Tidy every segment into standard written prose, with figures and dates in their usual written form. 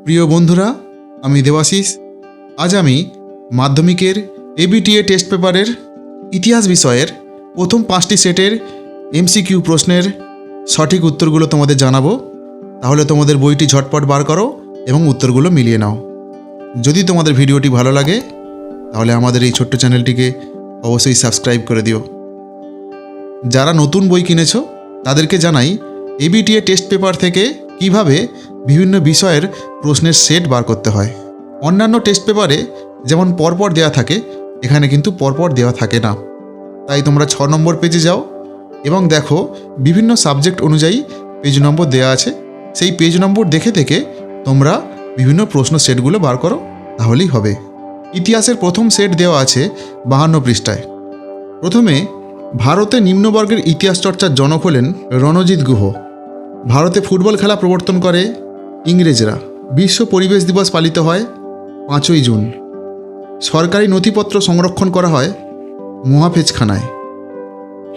প্রিয় বন্ধুরা, আমি দেবাশিস। আজ আমি মাধ্যমিকের এবিটিএ টেস্ট পেপারের ইতিহাস বিষয়ের প্রথম 5টি সেটের এমসিকিউ প্রশ্নের সঠিক উত্তরগুলো তোমাদের জানাবো। তাহলে তোমাদের বইটি ঝটপট বার করো এবং উত্তরগুলো মিলিয়ে নাও। যদি তোমাদের ভিডিওটি ভালো লাগে তাহলে আমাদের এই ছোট্ট চ্যানেলটিকে অবশ্যই সাবস্ক্রাইব করে দিও। যারা নতুন বই কিনেছো তাদেরকে জানাই এবিটিএ টেস্ট পেপার থেকে কিভাবে বিভিন্ন বিষয়ের প্রশ্নের সেট বার করতে হয়। অন্যান্য টেস্ট পেপারে যেমন পরপর দেওয়া থাকে, এখানে কিন্তু পরপর দেওয়া থাকে না। তাই তোমরা 6 নম্বর পেজে যাও এবং দেখো বিভিন্ন সাবজেক্ট অনুযায়ী পেজ নম্বর দেওয়া আছে। সেই পেজ নম্বর দেখে দেখে তোমরা বিভিন্ন প্রশ্ন সেটগুলো বার করো, তাহলেই হবে। ইতিহাসের প্রথম সেট দেওয়া আছে 52 পৃষ্ঠায়। প্রথমে ভারতে নিম্নবর্গের ইতিহাস চর্চার জনক হলেন রণজিৎ গুহ। ভারতে ফুটবল খেলা প্রবর্তন করে ইংরেজরা। বিশ্ব পরিবেশ দিবস পালিত হয় 5ই জুন। সরকারি নথিপত্র সংরক্ষণ করা হয় মহাফেজখানায়।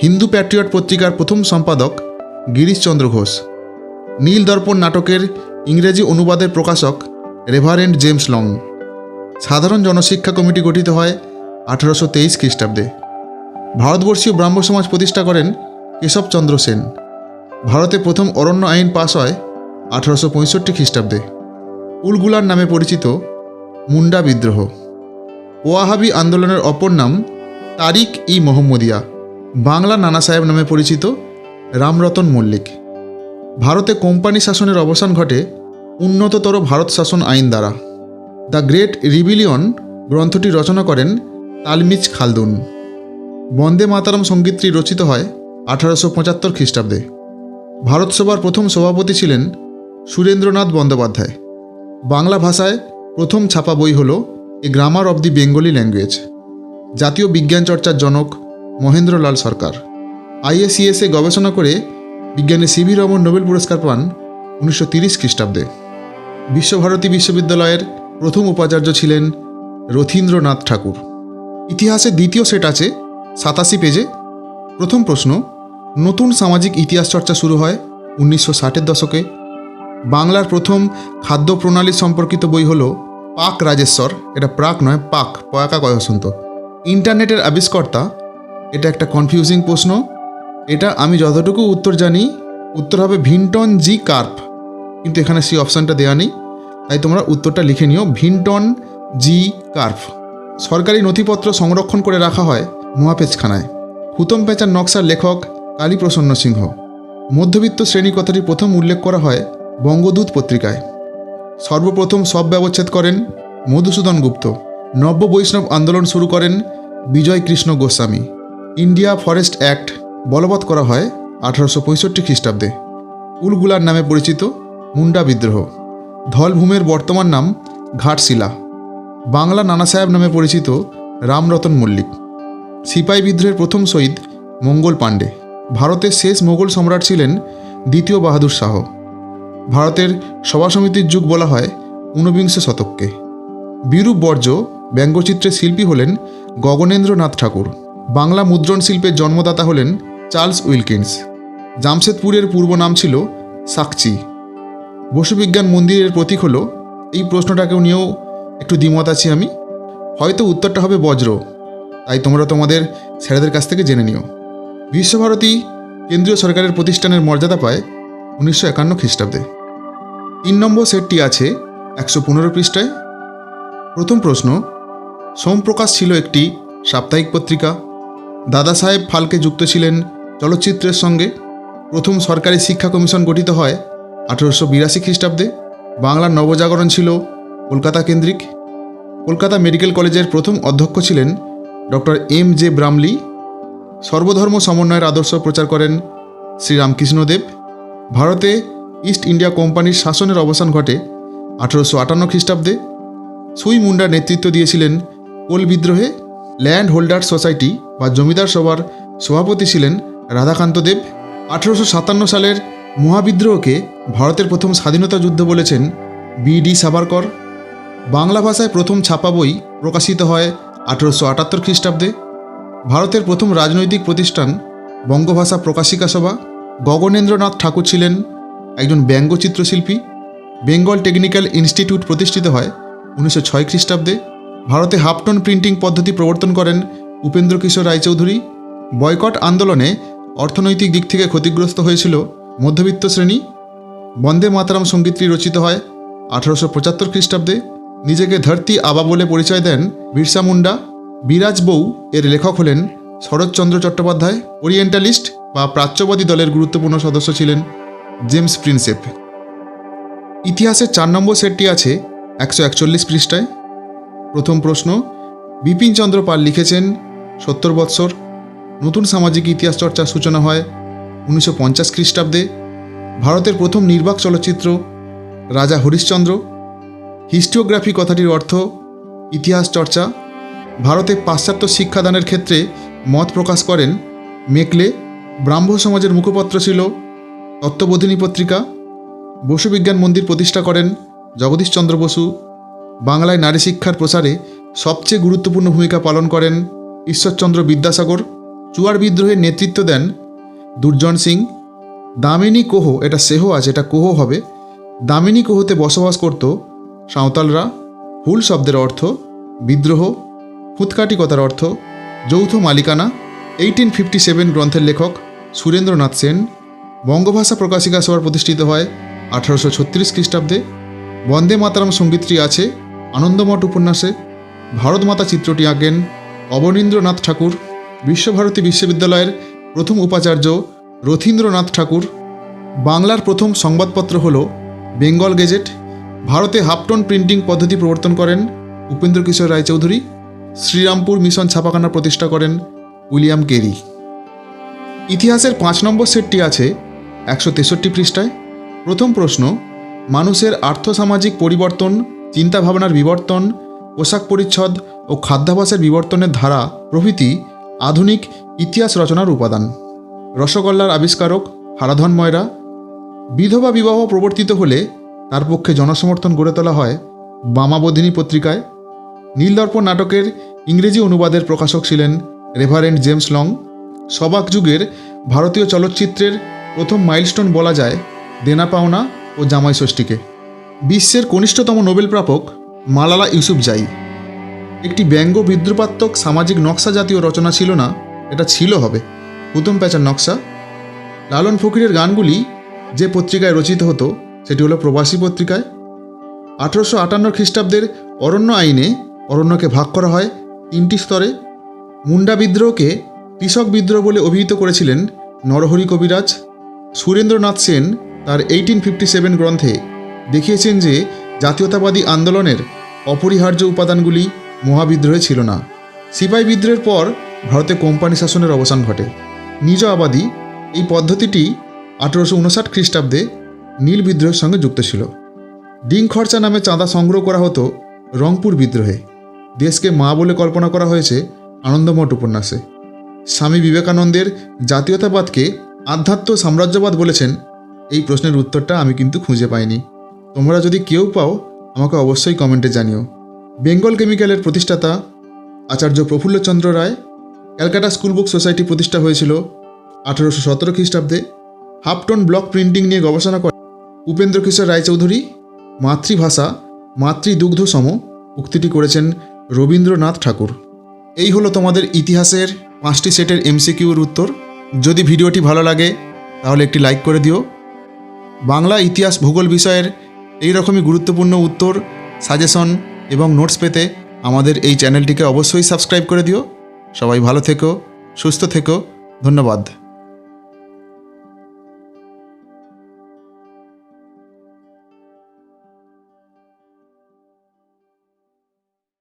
হিন্দু প্যাট্রিয়ট পত্রিকার প্রথম সম্পাদক গিরিশচন্দ্র ঘোষ। নীল দর্পণ নাটকের ইংরেজি অনুবাদের প্রকাশক রেভারেন্ড জেমস লং। সাধারণ জনশিক্ষা কমিটি গঠিত হয় 1823 খ্রিস্টাব্দে। ভারতবর্ষীয় ব্রাহ্ম সমাজ প্রতিষ্ঠা করেন কেশবচন্দ্র সেন। ভারতে প্রথম অরণ্য আইন পাস হয় 1865 খ্রিস্টাব্দে। উলগুলার নামে পরিচিত মুন্ডা বিদ্রোহ। ওয়াহাবি আন্দোলনের অপর নাম তারিক ই মোহাম্মদিয়া। বাংলা নানা সাহেব নামে পরিচিত রামরতন মল্লিক। ভারতে কোম্পানি শাসনের অবসান ঘটে উন্নততর ভারত শাসন আইন দ্বারা। দ্য গ্রেট রিবিলিয়ন গ্রন্থটি রচনা করেন তালমিজ খালদুন। বন্দে মাতারম সঙ্গীতটি রচিত হয় 1875 খ্রিস্টাব্দে। ভারতসভার প্রথম সভাপতি ছিলেন সুরেন্দ্রনাথ বন্দ্যোপাধ্যায়। বাংলা ভাষায় প্রথম ছাপা বই হল a grammar of the Bengali language. জাতীয় বিজ্ঞান চর্চার জনক মহেন্দ্রলাল সরকার। আইএসিএসে গবেষণা করে বিজ্ঞানী সিভি রমন নোবেল পুরস্কার পান 1930 খ্রিস্টাব্দে। বিশ্বভারতী বিশ্ববিদ্যালয়ের প্রথম উপাচার্য ছিলেন রথীন্দ্রনাথ ঠাকুর। ইতিহাসের দ্বিতীয় সেট আছে 87 পেজে। প্রথম প্রশ্ন, নতুন সামাজিক ইতিহাস চর্চা শুরু হয় 1960-এর দশকে। বাংলার প্রথম খাদ্য প্রণালী সম্পর্কিত বই হল পাক রাজেশ্বর। এটা প্রাক নয়, পাক, পয়াকা কয় হসন্ত। ইন্টারনেটের আবিষ্কর্তা। এটা একটা কনফিউজিং প্রশ্ন। এটা আমি যতটুকু উত্তর জানি, উত্তর হবে ভিন্টন জি কার্প, কিন্তু এখানে সেই অপশানটা দেওয়া নেই, তাই তোমরা উত্তরটা লিখে নিও, ভিন্টন জি কার্প। সরকারি নথিপত্র সংরক্ষণ করে রাখা হয় মহাফেজখানায়। হুতম প্যাঁচার নকশার লেখক কালীপ্রসন্ন সিংহ। মধ্যবিত্ত শ্রেণী কথাটি প্রথম উল্লেখ করা হয় বঙ্গদূত পত্রিকায়। সর্বপ্রথম শব ব্যবচ্ছেদ করেন মধুসূদন গুপ্ত। নব্য বৈষ্ণব আন্দোলন শুরু করেন Bijoy Krishna Goswami. India forest act বলবৎ করা হয় 1865 খ্রিস্টাব্দে। উলগুলার নামে পরিচিত মুন্ডা বিদ্রোহ। ধলভূমের বর্তমান নাম ঘাটশিলা। বাংলা নানা সাহেব নামে পরিচিত রামরতন মল্লিক। সিপাহী বিদ্রোহের প্রথম শহীদ মঙ্গল পাণ্ডে। ভারতের শেষ মোগল সম্রাট ছিলেন দ্বিতীয় বাহাদুর শাহ। ভারতের সভা সমিতির যুগ বলা হয় ঊনবিংশ শতককে। বিরূপ বর্জ্য ব্যঙ্গচিত্রের শিল্পী হলেন গগনেন্দ্রনাথ ঠাকুর। বাংলা মুদ্রণ শিল্পের জন্মদাতা হলেন চার্লস উইলকিন্স। জামশেদপুরের পূর্ব নাম ছিল সাকচি। বসুবিজ্ঞান মন্দিরের প্রতীক হলো, এই প্রশ্নটাকেও নিয়েও একটু দ্বিমত আছি আমি, হয়তো উত্তরটা হবে বজ্র, তাই তোমরা তোমাদের স্যারেদের কাছ থেকে জেনে নিও। বিশ্বভারতী কেন্দ্রীয় সরকারের প্রতিষ্ঠানের মর্যাদা পায় 1951 খ্রিস্টাব্দে। 3 নম্বর সেটটি আছে 115 পৃষ্ঠায়। প্রথম প্রশ্ন, সোমপ্রকাশ ছিল একটি সাপ্তাহিক পত্রিকা। দাদা সাহেব ফালকে যুক্ত ছিলেন চলচ্চিত্রের সঙ্গে। প্রথম সরকারি শিক্ষা কমিশন গঠিত হয় 1882 খ্রিস্টাব্দে। বাংলার নবজাগরণ ছিল কলকাতা কেন্দ্রিক। কলকাতা মেডিকেল কলেজের প্রথম অধ্যক্ষ ছিলেন ডক্টর M.J. ব্রামলি। সর্বধর্ম সমন্বয়ের আদর্শ প্রচার করেন শ্রীরামকৃষ্ণদেব। ভারতে ইস্ট ইন্ডিয়া কোম্পানির শাসনের অবসান ঘটে 1858 খ্রিস্টাব্দে। সুই মুন্ডার নেতৃত্ব দিয়েছিলেন কোল বিদ্রোহে। ল্যান্ড হোল্ডার সোসাইটি বা জমিদার সভার সভাপতি ছিলেন রাধাকান্ত দেব। 1857 সালের মহাবিদ্রোহকে ভারতের প্রথম স্বাধীনতা যুদ্ধ বলেছেন B.D. সাভারকর। বাংলা ভাষায় প্রথম ছাপা বই প্রকাশিত হয় 1878 খ্রিস্টাব্দে। ভারতের প্রথম রাজনৈতিক প্রতিষ্ঠান বঙ্গভাষা প্রকাশিকা সভা। গগনেন্দ্রনাথ ঠাকুর ছিলেন একজন ব্যঙ্গচিত্রশিল্পী। বেঙ্গল টেকনিক্যাল ইনস্টিটিউট প্রতিষ্ঠিত হয় 1906 খ্রিস্টাব্দে। ভারতে হাফটন প্রিন্টিং পদ্ধতি প্রবর্তন করেন উপেন্দ্র কিশোর রায়চৌধুরী। বয়কট আন্দোলনে অর্থনৈতিক দিক থেকে ক্ষতিগ্রস্ত হয়েছিল মধ্যবিত্ত শ্রেণী। বন্দে মাতরম সঙ্গীতটি রচিত হয় 1875 খ্রিস্টাব্দে। নিজেকে ধরতি আবা বলে পরিচয় দেন বিরসা মুন্ডা। বিরাজ বউ এর লেখক হলেন শরৎচন্দ্র চট্টোপাধ্যায়। ওরিয়েন্টালিস্ট বা প্রাচ্যবাদী দলের গুরুত্বপূর্ণ সদস্য ছিলেন জেমস প্রিন্সেপ। ইতিহাসের 4 নম্বর সেটটি আছে 141 পৃষ্ঠায়। প্রথম প্রশ্ন, বিপিনচন্দ্র পাল লিখেছেন 70 বৎসর। নতুন সামাজিক ইতিহাস চর্চার সূচনা হয় 1950 খ্রিস্টাব্দে। ভারতের প্রথম নির্বাক চলচ্চিত্র রাজা হরিশ্চন্দ্র। হিস্টোগ্রাফি কথাটির অর্থ ইতিহাস চর্চা। ভারতে পাশ্চাত্য শিক্ষাদানের ক্ষেত্রে মত প্রকাশ করেন মেকলে। ব্রাহ্ম সমাজের মুখপত্র ছিল তত্ত্ববোধিনী পত্রিকা। বসু বিজ্ঞান মন্দির প্রতিষ্ঠা করেন জগদীশচন্দ্র বসু। বাংলায় নারী শিক্ষার প্রসারে সবচেয়ে গুরুত্বপূর্ণ ভূমিকা পালন করেন ঈশ্বরচন্দ্র বিদ্যাসাগর। চুয়ার বিদ্রোহের নেতৃত্ব দেন দুর্জন সিং। দামিনী কোহ, এটা সেহ আছে, এটা কোহ হবে। দামিনী কোহতে বসবাস করত সাঁওতালরা। হুল শব্দের অর্থ বিদ্রোহ। ফুৎকাটি কথার অর্থ যৌথ মালিকানা। 1857 গ্রন্থের লেখক সুরেন্দ্রনাথ সেন। বঙ্গভাষা প্রকাশিকা সভা প্রতিষ্ঠিত হয় 1836 খ্রিস্টাব্দে। বন্দে মাতরম সঙ্গীতটি আছে আনন্দমঠ উপন্যাসে। ভারতমাতা চিত্রটি আঁকেন অবনীন্দ্রনাথ ঠাকুর। বিশ্বভারতী বিশ্ববিদ্যালয়ের প্রথম উপাচার্য রথীন্দ্রনাথ ঠাকুর। বাংলার প্রথম সংবাদপত্র হল বেঙ্গল গেজেট। ভারতে হাফটন প্রিন্টিং পদ্ধতি প্রবর্তন করেন উপেন্দ্র কিশোর রায়চৌধুরী। শ্রীরামপুর মিশন ছাপাখানা প্রতিষ্ঠা করেন উইলিয়াম কেরি। ইতিহাসের 5 নম্বর সেটটি আছে 163 পৃষ্ঠায়। প্রথম প্রশ্ন, মানুষের আর্থসামাজিক পরিবর্তন, চিন্তাভাবনার বিবর্তন, পোশাক পরিচ্ছদ ও খাদ্যাভ্যাসের বিবর্তনের ধারা প্রভৃতি আধুনিক ইতিহাস রচনার উপাদান। রসগোল্লার আবিষ্কারক হারাধন ময়রা। বিধবা বিবাহ প্রবর্তিত হলে তার পক্ষে জনসমর্থন গড়ে তোলা হয় বামাবোধিনী পত্রিকায়। নীলদর্পণ নাটকের ইংরেজি অনুবাদের প্রকাশক ছিলেন রেভারেন্ড জেমস লং। সবাক যুগের ভারতীয় চলচ্চিত্রের প্রথম মাইলস্টোন বলা যায় দেনা পাওনা ও জামাই ষষ্ঠীকে। বিশ্বের কনিষ্ঠতম নোবেল প্রাপক মালালা ইউসুফজাই। একটি ব্যঙ্গ বিদ্রুপাত্মক সামাজিক নকশা জাতীয় রচনা ছিল না, এটা ছিল হবে হুতম প্যাঁচার নকশা। লালন ফকিরের গানগুলি যে পত্রিকায় রচিত হতো সেটি হলো প্রবাসী পত্রিকায়। 1858 খ্রিস্টাব্দের অরণ্য আইনে অরণ্যকে ভাগ করা হয় 3টি স্তরে। মুন্ডা বিদ্রোহকে কৃষক বিদ্রোহ বলে অভিহিত করেছিলেন নরহরি কবিরাজ। সুরেন্দ্রনাথ সেন তার 1857 গ্রন্থে দেখিয়েছেন যে জাতীয়তাবাদী আন্দোলনের অপরিহার্য উপাদানগুলি মহাবিদ্রোহে ছিল না। সিপাই বিদ্রোহের পর ভারতে কোম্পানি শাসনের অবসান ঘটে। নিজ আবাদী এই পদ্ধতিটি 1859 খ্রিস্টাব্দে নীল বিদ্রোহের সঙ্গে যুক্ত ছিল। ডিং খরচা নামে চাঁদা সংগ্রহ করা হতো রংপুর বিদ্রোহে। দেশকে মা বলে কল্পনা করা হয়েছে আনন্দমঠ উপন্যাসে। স্বামী বিবেকানন্দের জাতীয়তাবাদকে আধ্যাত্ম সাম্রাজ্যবাদ বলেছেন। এই প্রশ্নের উত্তরটা আমি কিন্তু খুঁজে পাইনি। তোমরা যদি কেউ পাও আমাকে অবশ্যই কমেন্টে জানিও। বেঙ্গল কেমিক্যালের প্রতিষ্ঠাতা আচার্য প্রফুল্লচন্দ্র রায়। ক্যালকাটা স্কুল বুক সোসাইটি প্রতিষ্ঠা হয়েছিল 1817 খ্রিস্টাব্দে। হাফটন ব্লক প্রিন্টিং নিয়ে গবেষণা করেন উপেন্দ্র কিশোর রায়চৌধুরী। মাতৃভাষা মাতৃদুগ্ধ সম উক্তিটি করেছেন রবীন্দ্রনাথ ঠাকুর। এই হলো তোমাদের ইতিহাসের 5টি সেটের এমসিকিউর উত্তর। যদি ভিডিওটি ভালো লাগে তাহলে একটি লাইক করে দিও। বাংলা ইতিহাস ভূগোল বিষয়ের এই রকমই গুরুত্বপূর্ণ উত্তর, সাজেশন এবং নোটস পেতে আমাদের এই চ্যানেলটিকে অবশ্যই সাবস্ক্রাইব করে দিও। সবাই ভালো থেকো, সুস্থ থেকো, ধন্যবাদ।